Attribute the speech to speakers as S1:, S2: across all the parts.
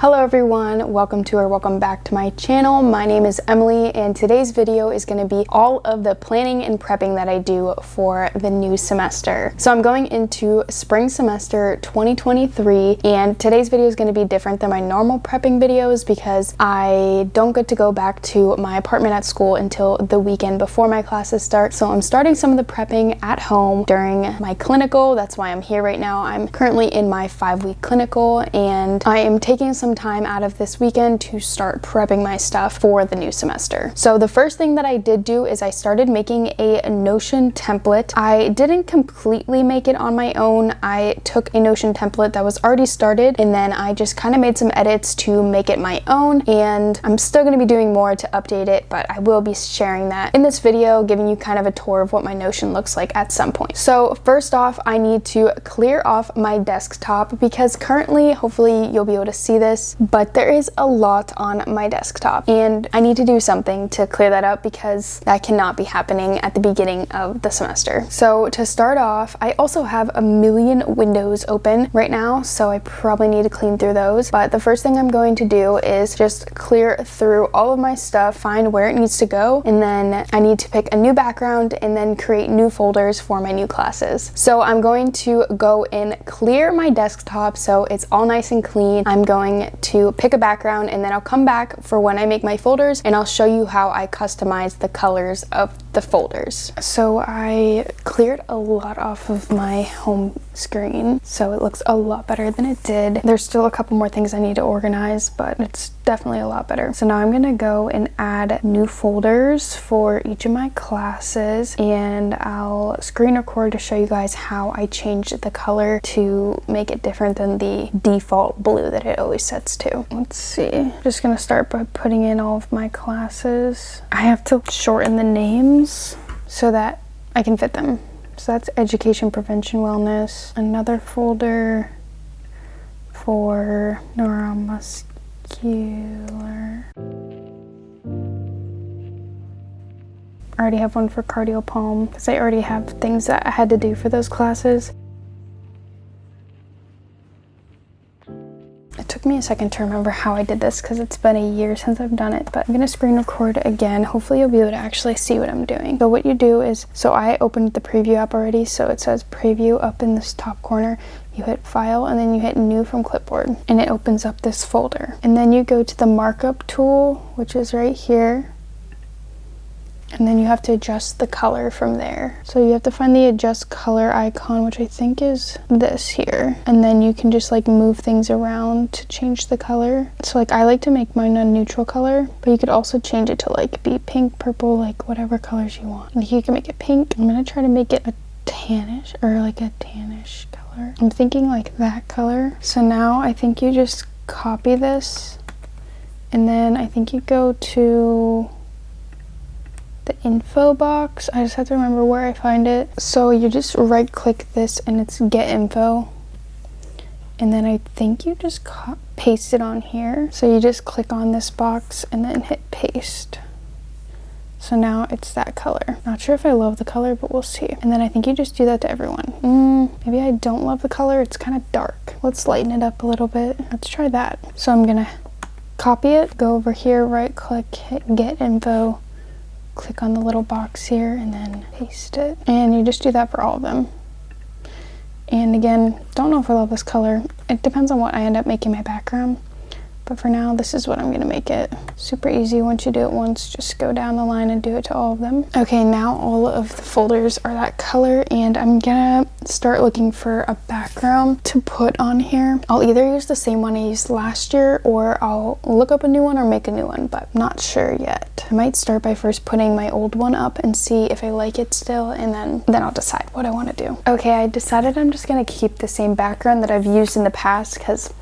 S1: Hello everyone, welcome back to my channel. My name is Emily and today's video is going to be all of the planning and prepping that I do for the new semester. So I'm going into spring semester 2023 and today's video is going to be different than my normal prepping videos because I don't get to go back to my apartment at school until the weekend before my classes start. So I'm starting some of the prepping at home during my clinical. That's why I'm here right now. I'm currently in my 5-week clinical and I am taking some time out of this weekend to start prepping my stuff for the new semester. So the first thing that I did do is I started making a Notion template. I didn't completely make it on my own. I took a Notion template that was already started and then I just kind of made some edits to make it my own, and I'm still going to be doing more to update it, but I will be sharing that in this video, giving you kind of a tour of what my Notion looks like at some point. So first off, I need to clear off my desktop because currently, hopefully you'll be able to see this, but there is a lot on my desktop and I need to do something to clear that up because that cannot be happening at the beginning of the semester. So to start off, I also have a million windows open right now, so I probably need to clean through those. But the first thing I'm going to do is just clear through all of my stuff, find where it needs to go, and then I need to pick a new background and then create new folders for my new classes. So I'm going to go and clear my desktop so it's all nice and clean. I'm going to pick a background and then I'll come back for when I make my folders and I'll show you how I customize the colors of the folders. So I cleared a lot off of my home screen, so it looks a lot better than it did. There's still a couple more things I need to organize, but it's definitely a lot better. So now I'm gonna go and add new folders for each of my classes and I'll screen record to show you guys how I changed the color to make it different than the default blue that it always sets to. Let's see, I'm just gonna start by putting in all of my classes. I have to shorten the names so that I can fit them. So that's education, prevention, wellness. Another folder for neuromuscular. I already have one for cardiopulm because I already have things that I had to do for those classes. It took me a second to remember how I did this because it's been a year since I've done it, but I'm gonna screen record again. Hopefully you'll be able to actually see what I'm doing. So what you do is, so I opened the preview app already, so it says preview up in this top corner. You hit file and then you hit new from clipboard and it opens up this folder. And then you go to the markup tool, which is right here. And then you have to adjust the color from there. So you have to find the adjust color icon, which I think is this here. And then you can just like move things around to change the color. So like I like to make mine a neutral color, but you could also change it to like be pink, purple, like whatever colors you want. Like you can make it pink. I'm gonna try to make it a tannish or like a tannish color. I'm thinking like that color. So now I think you just copy this and then I think you go to the info box. I just have to remember where I find it. So you just right click this and it's get info. And then I think you just paste it on here. So you just click on this box and then hit paste. So now it's that color. Not sure if I love the color, but we'll see. And then I think you just do that to everyone. Maybe I don't love the color. It's kind of dark. Let's lighten it up a little bit. Let's try that. So I'm gonna copy it, go over here, right click, hit get info, click on the little box here and then paste it. And you just do that for all of them. And again, don't know if I love this color. It depends on what I end up making my background. But for now, this is what I'm gonna make it. Super easy. Once you do it once, just go down the line and do it to all of them. Okay, now all of the folders are that color and I'm gonna start looking for a background to put on here. I'll either use the same one I used last year or I'll look up a new one or make a new one, but not sure yet. I might start by first putting my old one up and see if I like it still, and then I'll decide what I wanna do. Okay, I decided I'm just gonna keep the same background that I've used in the past because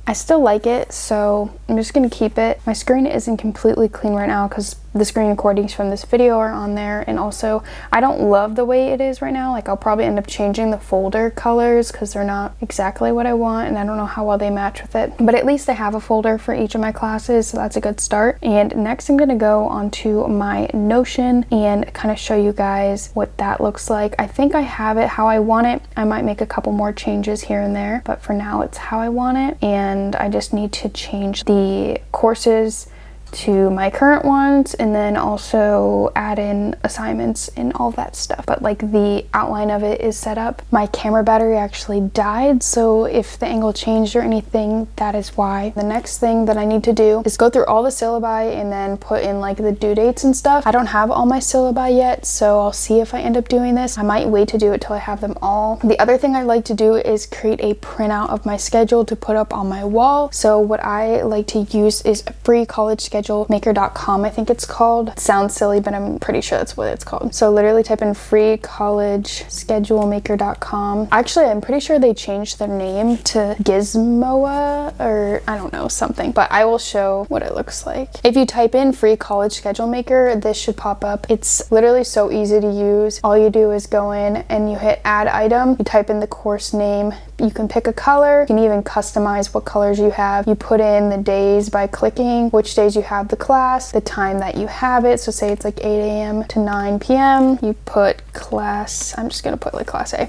S1: I still like it, so I'm just gonna keep it. My screen isn't completely clean right now because the screen recordings from this video are on there, and also I don't love the way it is right now. Like I'll probably end up changing the folder colors because they're not exactly what I want and I don't know how well they match with it, but at least I have a folder for each of my classes, so that's a good start. And next I'm gonna go onto my Notion and kind of show you guys what that looks like. I think I have it how I want it. I might make a couple more changes here and there, but for now it's how I want it. And and I just need to change the courses to my current ones, and then also add in assignments and all that stuff. But like the outline of it is set up. My camera battery actually died, so if the angle changed or anything, that is why. The next thing that I need to do is go through all the syllabi and then put in like the due dates and stuff. I don't have all my syllabi yet, so I'll see if I end up doing this. I might wait to do it till I have them all. The other thing I like to do is create a printout of my schedule to put up on my wall. So what I like to use is a free college schedule maker.com, I think it's called. It sounds silly, but I'm pretty sure that's what it's called. So literally type in free college schedule maker.com. Actually, I'm pretty sure they changed their name to Gizmoa, or I don't know, something, but I will show what it looks like. If you type in free college schedule maker, this should pop up. It's literally so easy to use. All you do is go in and you hit add item, you type in the course name, you can pick a color, you can even customize what colors you have. You put in the days by clicking which days you have the class, the time that you have it. So say it's like 8 a.m. to 9 p.m. You put class, I'm just gonna put like class A,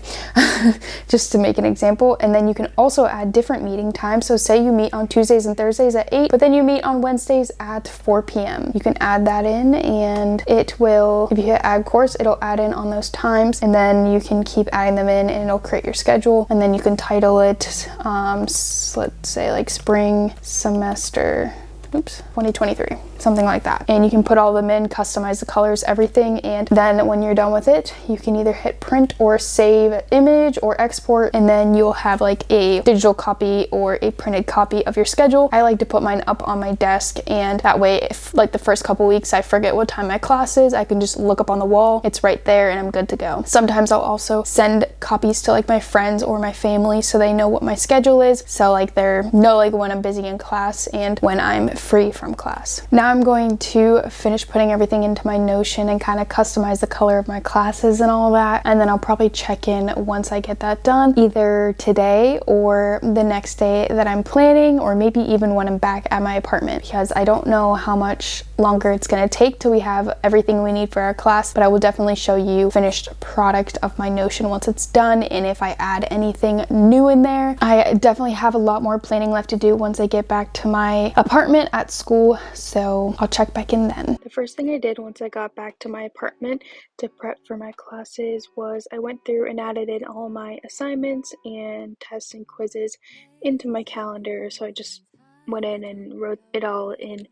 S1: just to make an example. And then you can also add different meeting times. So say you meet on Tuesdays and Thursdays at 8, but then you meet on Wednesdays at 4 p.m. You can add that in, and it will, if you hit add course, it'll add in on those times, and then you can keep adding them in and it'll create your schedule. And then you can title it, let's say like spring semester 2023, something like that. And you can put all of them in, customize the colors, everything. And then when you're done with it, you can either hit print or save image or export, and then you'll have like a digital copy or a printed copy of your schedule. I like to put mine up on my desk, and that way if like the first couple weeks I forget what time my class is, I can just look up on the wall, it's right there, and I'm good to go. Sometimes I'll also send copies to like my friends or my family so they know what my schedule is, so like they know like when I'm busy in class and when I'm free from class. Now I'm going to finish putting everything into my Notion and kind of customize the color of my classes and all that, and then I'll probably check in once I get that done, either today or the next day that I'm planning, or maybe even when I'm back at my apartment, because I don't know how much longer it's going to take till we have everything we need for our class. But I will definitely show you finished product of my Notion once it's done, and if I add anything new in there. I definitely have a lot more planning left to do once I get back to my apartment at school, so I'll check back in then. The first thing I did once I got back to my apartment to prep for my classes was I went through and added in all my assignments and tests and quizzes into my calendar. So I just went in and wrote it all in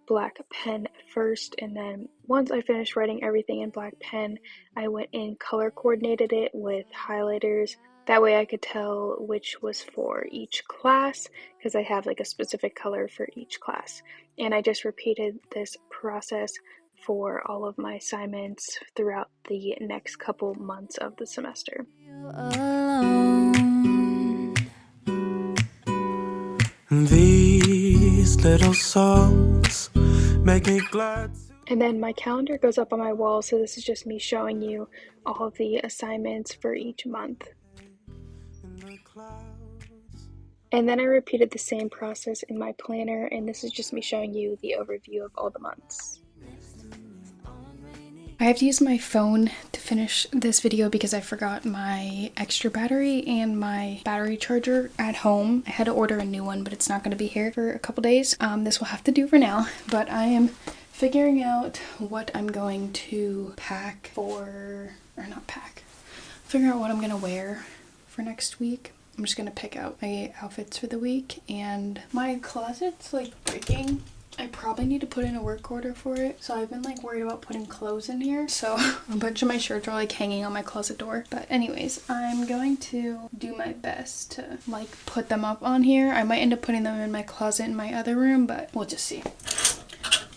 S1: black pen first, and then once I finished writing everything in black pen, I went in color coordinated it with highlighters. That way I could tell which was for each class, because I have like a specific color for each class. And I just repeated this process for all of my assignments throughout the next couple months of the semester. These little songs make me glad. And then my calendar goes up on my wall, so this is just me showing you all of the assignments for each month. And then I repeated the same process in my planner, and this is just me showing you the overview of all the months. I have to use my phone to finish this video because I forgot my extra battery and my battery charger at home. I had to order a new one, but it's not going to be here for a couple days. This will have to do for now, but I am figuring out what I'm going to pack for, or not pack, figure out what I'm going to wear for next week. I'm just going to pick out my outfits for the week, and my closet's like breaking. I probably need to put in a work order for it. So I've been like worried about putting clothes in here. So a bunch of my shirts are like hanging on my closet door. But anyways, I'm going to do my best to like put them up on here. I might end up putting them in my closet in my other room, but we'll just see.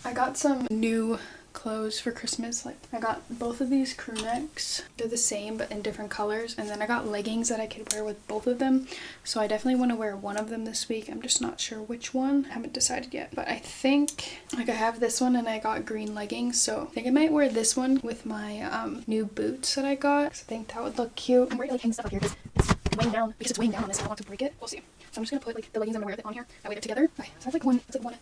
S1: I got some new clothes for Christmas. Like I got both of these crew necks. They're the same but in different colors, and then I got leggings that I could wear with both of them. So I definitely want to wear one of them this week. I'm just not sure which one. I haven't decided yet, but I think like I have this one and I got green leggings, so I think I might wear this one with my new boots that I got. I think that would look cute. I'm worried like hang stuff up here because it's weighing down, because it's weighing down on this. I don't want to break it. We'll see. So I'm just gonna put like the leggings I'm gonna wear on here. That way they're together. Okay, so that's like one. It's like one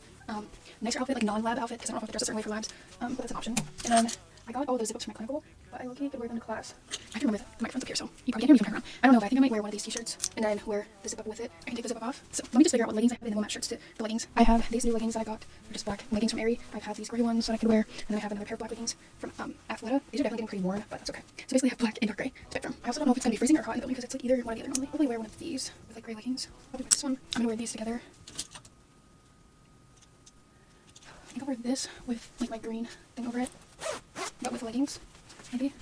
S1: nicer outfit, like non-lab outfit, because I don't know if I have to dress a certain way for labs, but that's an option. And then I got all of those zip ups from my clinical, but I look-y could wear them to class. I have to remember the microphone's up here, so you probably can't hear me from around. I don't know, but I think I might wear one of these t-shirts and then wear the zip up with it. I can take the zip up off. So let me just figure out what leggings I have, and then we'll match shirts to the leggings. I have these new leggings that I got. They're just black leggings from Aerie. I have these gray ones that I could wear, and then I have another pair of black leggings from Athleta. These are definitely getting pretty worn, but that's okay. So basically I have black and dark gray to pick from. I also don't know if it's gonna be freezing or hot in the building because it's like either one or the other normally. I'll probably wear one of these with like gray leggings. I'll wear this one. I'm gonna wear these together. I think I'll wear this with like my green thing over it, but with leggings, maybe.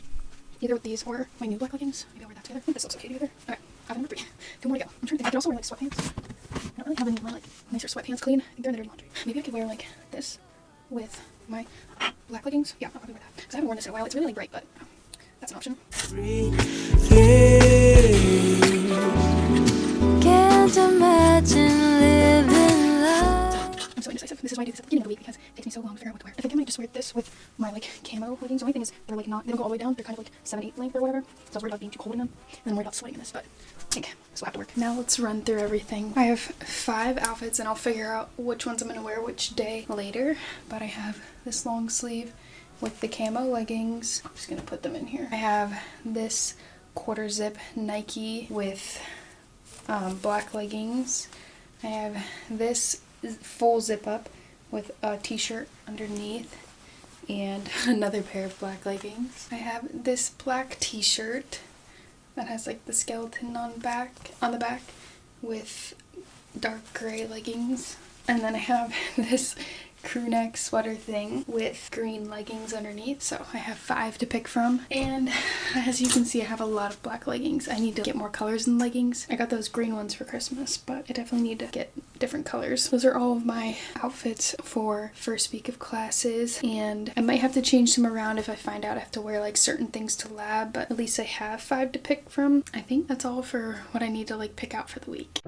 S1: Either with these or my new black leggings. Maybe I'll wear that together. This looks okay together. Okay, I have number 3. 2 more to go. I'm trying to think. I could also wear like sweatpants. I don't really have any more like nicer sweatpants clean. I think they're in the dirty laundry. Maybe I could wear like this with my black leggings. Yeah, I'll probably wear that. Because I haven't worn this in a while. It's really like bright, but that's an option. Can't imagine living life. I'm so indecisive. This is why I do this at the beginning of the week because it takes me so long to figure out what to wear. I think I might just wear this with my like camo leggings. The only thing is they're like not, they don't go all the way down. They're kind of like 7/8 length or whatever. So I was worried about being too cold in them. And I'm worried about sweating in this, but I think this will have to work. Now let's run through everything. I have 5 outfits and I'll figure out which ones I'm going to wear which day later. But I have this long sleeve with the camo leggings. I'm just going to put them in here. I have this quarter zip Nike with black leggings. I have this full zip up with a t-shirt underneath and another pair of black leggings. I have this black t-shirt that has like the skeleton on the back with dark gray leggings, and then I have this crew neck sweater thing with green leggings underneath. So I have 5 to pick from, and as you can see I have a lot of black leggings. I need to get more colors in leggings. I got those green ones for Christmas, but I definitely need to get different colors. Those are all of my outfits for first week of classes, and I might have to change some around if I find out I have to wear like certain things to lab, but at least I have 5 to pick from. I think that's all for what I need to like pick out for the week.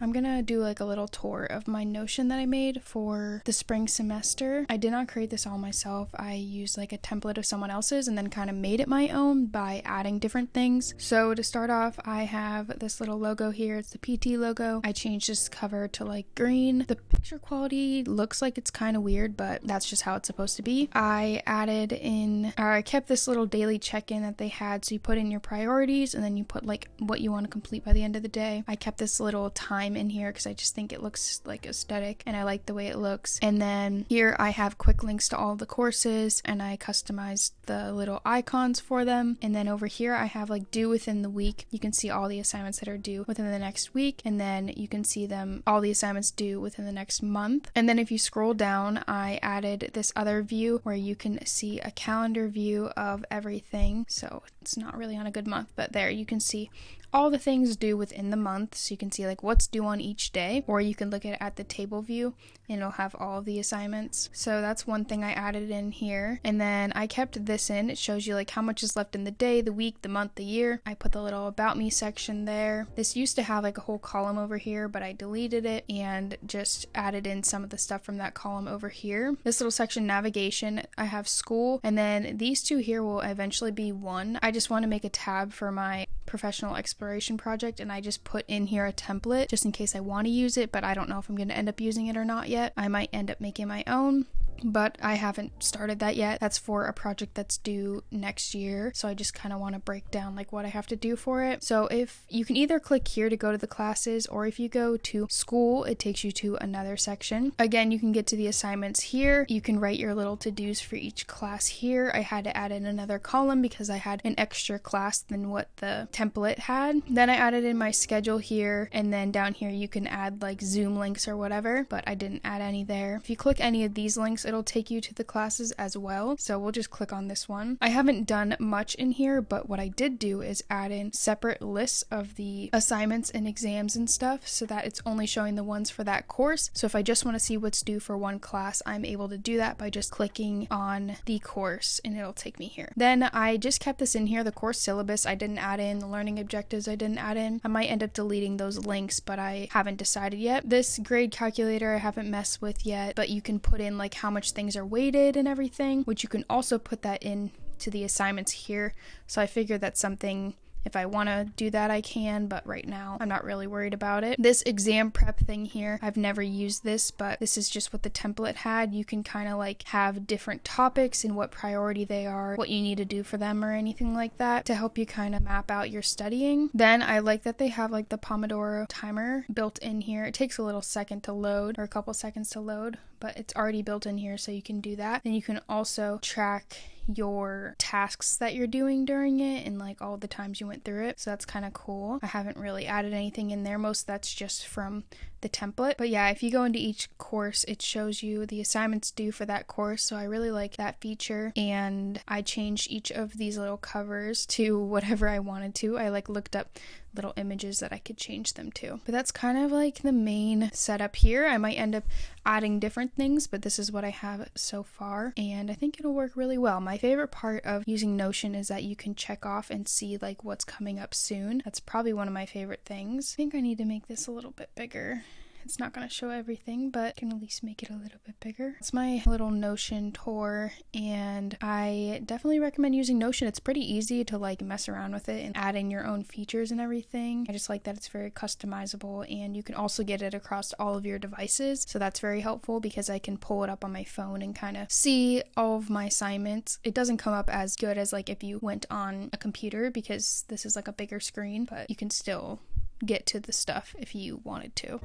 S1: I'm gonna do like a little tour of my Notion that I made for the spring semester. I did not create this all myself. I used like a template of someone else's and then kind of made it my own by adding different things. So to start off, I have this little logo here. It's the PT logo. I changed this cover to like green. The picture quality looks like it's kind of weird, but that's just how it's supposed to be. I added in, or I kept this little daily check-in that they had. So you put in your priorities and then you put like what you want to complete by the end of the day. I kept this little time in here because I just think it looks like aesthetic and I like the way it looks. And then here I have quick links to all the courses and I customized the little icons for them. And then over here I have like due within the week. You can see all the assignments that are due within the next week, and then you can see them, all the assignments due within the next month. And then if you scroll down, I added this other view where you can see a calendar view of everything. So it's not really on a good month, but there you can see all the things due within the month, so you can see like what's due on each day, or you can look at the table view and it'll have all of the assignments. So that's one thing I added in here. And then I kept this in. It shows you like how much is left in the day, the week, the month, the year. I put the little about me section there. This used to have like a whole column over here, but I deleted it and just added in some of the stuff from that column over here. This little section, navigation, I have school, and then these two here will eventually be one. I just want to make a tab for my professional exploration project, and I just put in here a template just in case I want to use it, but I don't know if I'm going to end up using it or not yet. I might end up making my own, but I haven't started that yet. That's for a project that's due next year, so I just kind of want to break down like what I have to do for it. So if you can either click here to go to the classes, or if you go to school, it takes you to another section. Again, you can get to the assignments here. You can write your little to-dos for each class here. I had to add in another column because I had an extra class than what the template had. Then I added in my schedule here, and then down here you can add like Zoom links or whatever, but I didn't add any there. If you click any of these links, it'll take you to the classes as well. So we'll just click on this one. I haven't done much in here, but what I did do is add in separate lists of the assignments and exams and stuff so that it's only showing the ones for that course. So if I just want to see what's due for one class, I'm able to do that by just clicking on the course and it'll take me here. Then I just kept this in here, the course syllabus I didn't add in, the learning objectives I didn't add in. I might end up deleting those links, but I haven't decided yet. This grade calculator I haven't messed with yet, but you can put in like how much things are weighted and everything, which you can also put that in to the assignments here. So I figured that's something If I want to do that, I can, but right now I'm not really worried about it. This exam prep thing here, I've never used this, but this is just what the template had. You can kind of like have different topics and what priority they are, what you need to do for them or anything like that to help you kind of map out your studying. Then I like that they have like the Pomodoro timer built in here. It takes a little second to load, or a couple seconds to load, but it's already built in here, so you can do that. Then you can also track your tasks that you're doing during it and like all the times you went through it, so that's kind of cool. I haven't really added anything in there. Most of that's just from the template, but yeah, if you go into each course, it shows you the assignments due for that course, so I really like that feature. And I changed each of these little covers to whatever I wanted to. I like looked up little images that I could change them to. But that's kind of like the main setup here. I might end up adding different things, but this is what I have so far, and I think it'll work really well. My favorite part of using Notion is that you can check off and see like what's coming up soon. That's probably one of my favorite things. I think I need to make this a little bit bigger. It's not going to show everything, but I can at least make it a little bit bigger. It's my little Notion tour, and I definitely recommend using Notion. It's pretty easy to like mess around with it and add in your own features and everything. I just like that it's very customizable, and you can also get it across all of your devices. So that's very helpful because I can pull it up on my phone and kind of see all of my assignments. It doesn't come up as good as like if you went on a computer because this is like a bigger screen, but you can still get to the stuff if you wanted to.